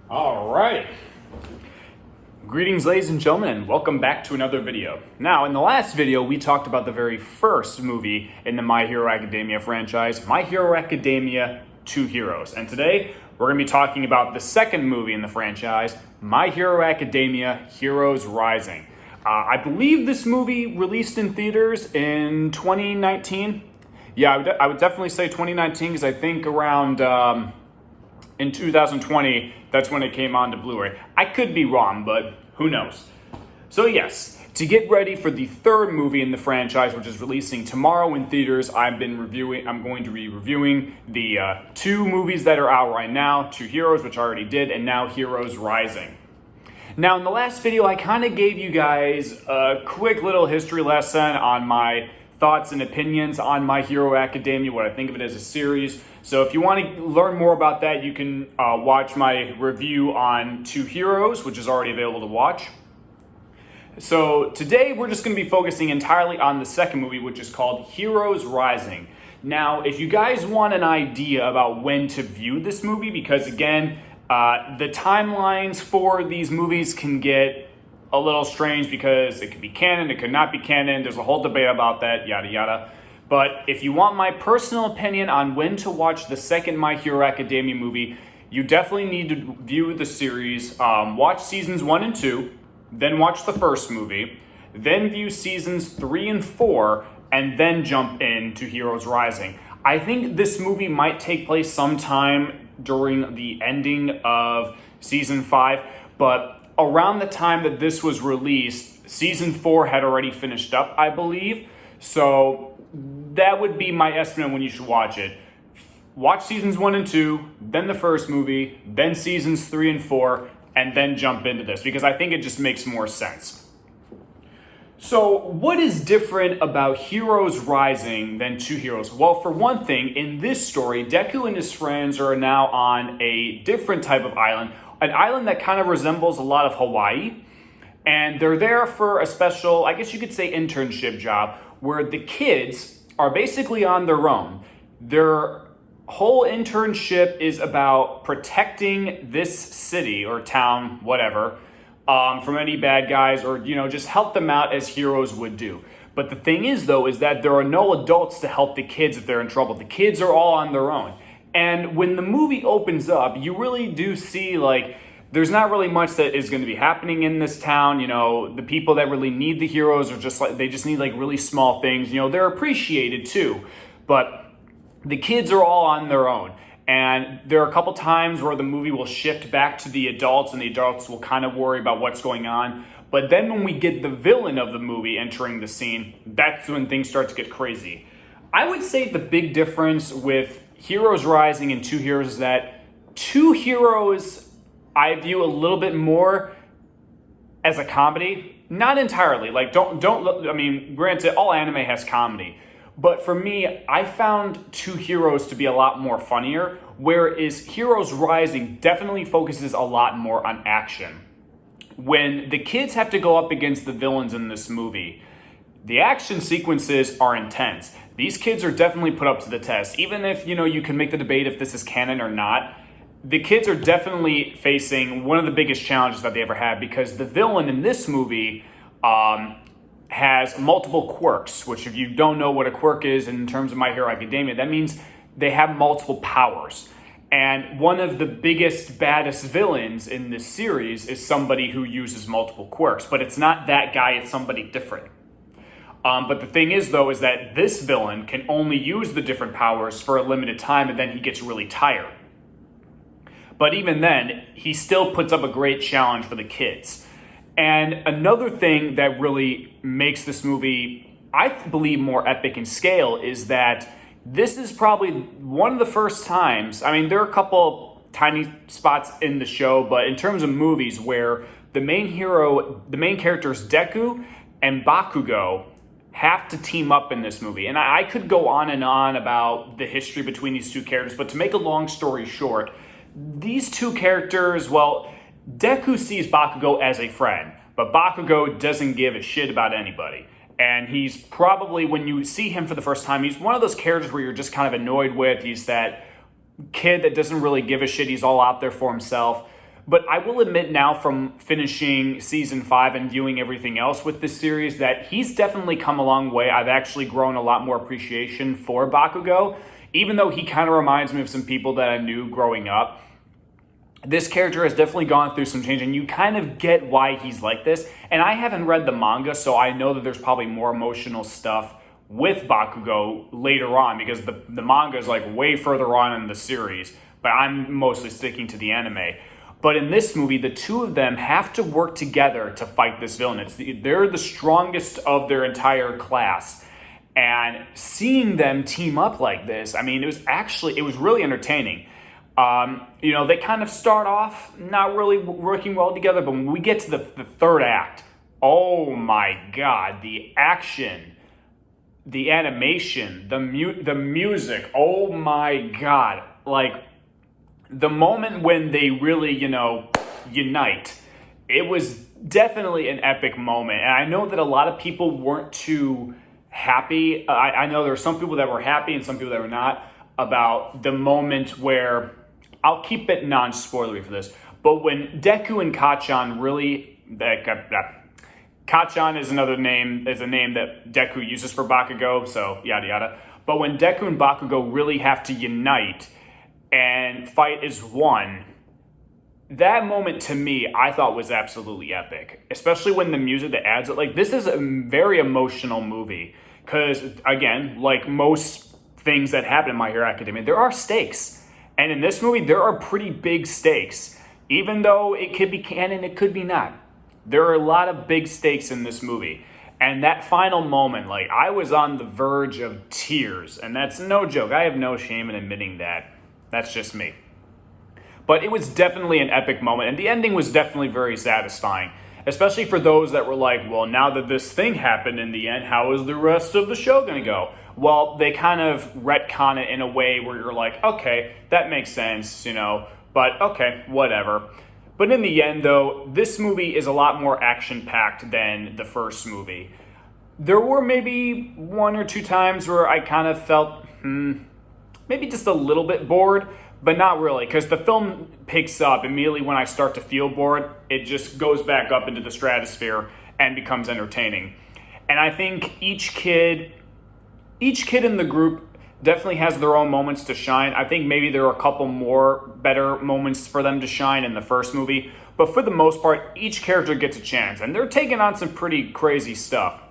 All right. Greetings, ladies and gentlemen, and welcome back to another video. Now, in the last video, we talked about the very first movie in the My Hero Academia franchise, My Hero Academia 2 Heroes. And today, we're going to be talking about the second movie in the franchise, My Hero Academia Heroes Rising. I believe this movie released in theaters in 2019. Yeah, I would definitely say 2019 because I think around in 2020, that's when it came on to Blu-ray. I could be wrong, but who knows? So yes, to get ready for the third movie in the franchise, which is releasing tomorrow in theaters, I'm going to be reviewing the two movies that are out right now, Two Heroes, which I already did, and now Heroes Rising. Now, in the last video, I kind of gave you guys a quick little history lesson on my thoughts and opinions on My Hero Academia, what I think of it as a series. So if you want to learn more about that, you can watch my review on Two Heroes, which is already available to watch. So today we're just going to be focusing entirely on the second movie, which is called Heroes Rising. Now, if you guys want an idea about when to view this movie, because again, the timelines for these movies can get a little strange because it could be canon, it could not be canon. There's a whole debate about that, yada yada. But if you want my personal opinion on when to watch the second My Hero Academia movie, you definitely need to view the series. Watch seasons 1 and 2, then watch the first movie, then view seasons 3 and 4, and then jump into Heroes Rising. I think this movie might take place sometime during the ending of season 5, but around the time that this was released, season 4 had already finished up, I believe. So that would be my estimate when you should watch it. Watch seasons 1 and 2, then the first movie, then seasons 3 and 4, and then jump into this because I think it just makes more sense. So what is different about Heroes Rising than Two Heroes? Well, for one thing, in this story, Deku and his friends are now on a different type of island, an island that kind of resembles a lot of Hawaii. And they're there for a special, I guess you could say, internship job where the kids are basically on their own. Their whole internship is about protecting this city or town, whatever, from any bad guys or, just help them out as heroes would do. But the thing is, though, is that there are no adults to help the kids if they're in trouble. The kids are all on their own. And when the movie opens up, you really do see, there's not really much that is going to be happening in this town. The people that really need the heroes are they just need really small things. They're appreciated too, but the kids are all on their own. And there are a couple times where the movie will shift back to the adults and the adults will kind of worry about what's going on. But then when we get the villain of the movie entering the scene, that's when things start to get crazy. I would say the big difference with Heroes Rising and Two Heroes is that Two Heroes I view a little bit more as a comedy. Not entirely. Granted, all anime has comedy. But for me, I found Two Heroes to be a lot more funnier, whereas Heroes Rising definitely focuses a lot more on action. When the kids have to go up against the villains in this movie, the action sequences are intense. These kids are definitely put up to the test. Even if, you can make the debate if this is canon or not, the kids are definitely facing one of the biggest challenges that they ever had because the villain in this movie has multiple quirks, which if you don't know what a quirk is in terms of My Hero Academia, that means they have multiple powers. And one of the biggest, baddest villains in this series is somebody who uses multiple quirks, but it's not that guy, it's somebody different. But the thing is, though, is that this villain can only use the different powers for a limited time, and then he gets really tired. But even then, he still puts up a great challenge for the kids. And another thing that really makes this movie, I believe, more epic in scale is that this is probably one of the first times, there are a couple tiny spots in the show, but in terms of movies where the main characters Deku and Bakugo have to team up in this movie. And I could go on and on about the history between these two characters, but to make a long story short, these two characters, Deku sees Bakugo as a friend, but Bakugo doesn't give a shit about anybody. And he's probably, when you see him for the first time, he's one of those characters where you're just kind of annoyed with. He's that kid that doesn't really give a shit. He's all out there for himself. But I will admit now, from finishing season 5 and viewing everything else with this series, that he's definitely come a long way. I've actually grown a lot more appreciation for Bakugo, even though he kind of reminds me of some people that I knew growing up. This character has definitely gone through some change, and you kind of get why he's like this. And I haven't read the manga, so I know that there's probably more emotional stuff with Bakugo later on, because the manga is like way further on in the series, but I'm mostly sticking to the anime. But in this movie, the two of them have to work together to fight this villain. They're the strongest of their entire class. And seeing them team up like this, I mean, it was really entertaining. They kind of start off not really working well together, but when we get to the third act, oh my God, the action, the animation, the music, oh my God. Like, the moment when they really, unite, it was definitely an epic moment. And I know that a lot of people weren't too happy. I know there were some people that were happy and some people that were not about the moment where, I'll keep it non-spoilery for this, but when Deku and Kachan really, Kachan is a name that Deku uses for Bakugo, so yada yada. But when Deku and Bakugo really have to unite and fight as one, that moment to me, I thought was absolutely epic. Especially when the music that adds it, like, this is a very emotional movie. Because, again, like most things that happen in My Hero Academia, there are stakes. And in this movie, there are pretty big stakes. Even though it could be canon, it could be not. There are a lot of big stakes in this movie. And that final moment, like, I was on the verge of tears. And that's no joke. I have no shame in admitting that. That's just me. But it was definitely an epic moment, and the ending was definitely very satisfying, especially for those that were like, well, now that this thing happened in the end, how is the rest of the show going to go? Well, they kind of retcon it in a way where you're like, okay, that makes sense, but okay, whatever. But in the end, though, this movie is a lot more action-packed than the first movie. There were maybe one or two times where I kind of felt, maybe just a little bit bored, but not really, because the film picks up immediately when I start to feel bored. It just goes back up into the stratosphere and becomes entertaining. And I think each kid in the group definitely has their own moments to shine. I think maybe there are a couple more better moments for them to shine in the first movie, but for the most part, each character gets a chance, and they're taking on some pretty crazy stuff.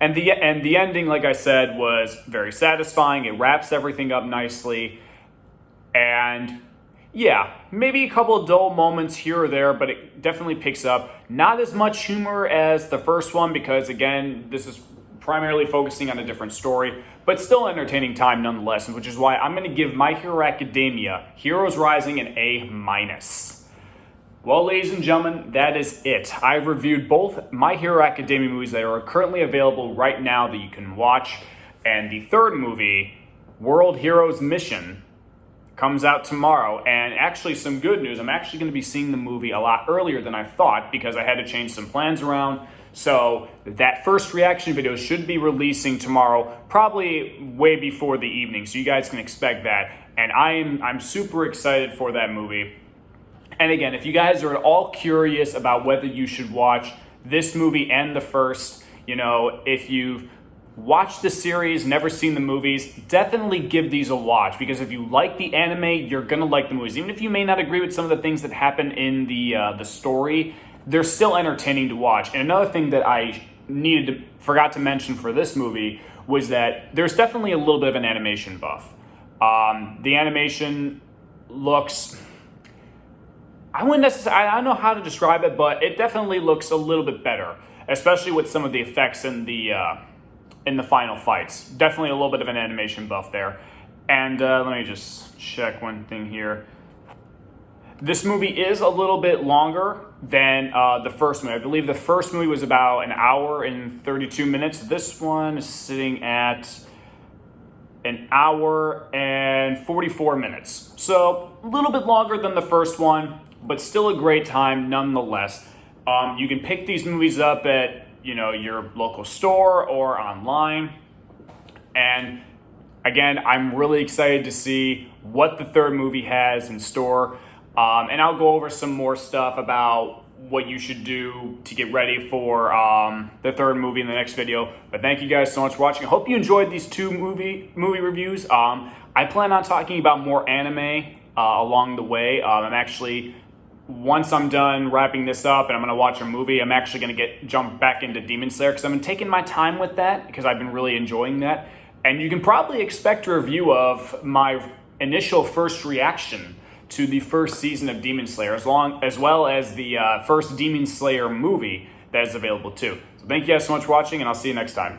And the ending, like I said, was very satisfying. It wraps everything up nicely. And yeah, maybe a couple of dull moments here or there, but it definitely picks up. Not as much humor as the first one, because again, this is primarily focusing on a different story, but still entertaining time nonetheless, which is why I'm going to give My Hero Academia Heroes Rising an A-. Well, ladies and gentlemen, that is it. I've reviewed both My Hero Academia movies that are currently available right now that you can watch, and the third movie, World Heroes Mission, comes out tomorrow. And actually, some good news, I'm actually going to be seeing the movie a lot earlier than I thought, because I had to change some plans around. So that first reaction video should be releasing tomorrow, probably way before the evening, so you guys can expect that. And I'm super excited for that movie. And again, if you guys are at all curious about whether you should watch this movie and the first, if you've watched the series, never seen the movies, definitely give these a watch, because if you like the anime, you're going to like the movies. Even if you may not agree with some of the things that happen in the story, they're still entertaining to watch. And another thing that I forgot to mention for this movie was that there's definitely a little bit of an animation buff. The animation looks, I don't know how to describe it, but it definitely looks a little bit better, especially with some of the effects in the final fights. Definitely a little bit of an animation buff there. And let me just check one thing here. This movie is a little bit longer than the first movie. I believe the first movie was about an hour and 32 minutes. This one is sitting at an hour and 44 minutes. So a little bit longer than the first one, but still a great time nonetheless. You can pick these movies up at your local store or online. And again, I'm really excited to see what the third movie has in store. And I'll go over some more stuff about what you should do to get ready for the third movie in the next video. But thank you guys so much for watching. I hope you enjoyed these two movie reviews. I plan on talking about more anime along the way. Once I'm done wrapping this up and I'm gonna watch a movie, I'm actually gonna jump back into Demon Slayer because I've been taking my time with that because I've been really enjoying that. And you can probably expect a review of my initial first reaction to the first season of Demon Slayer, as well as the first Demon Slayer movie that is available too. So thank you guys so much for watching, and I'll see you next time.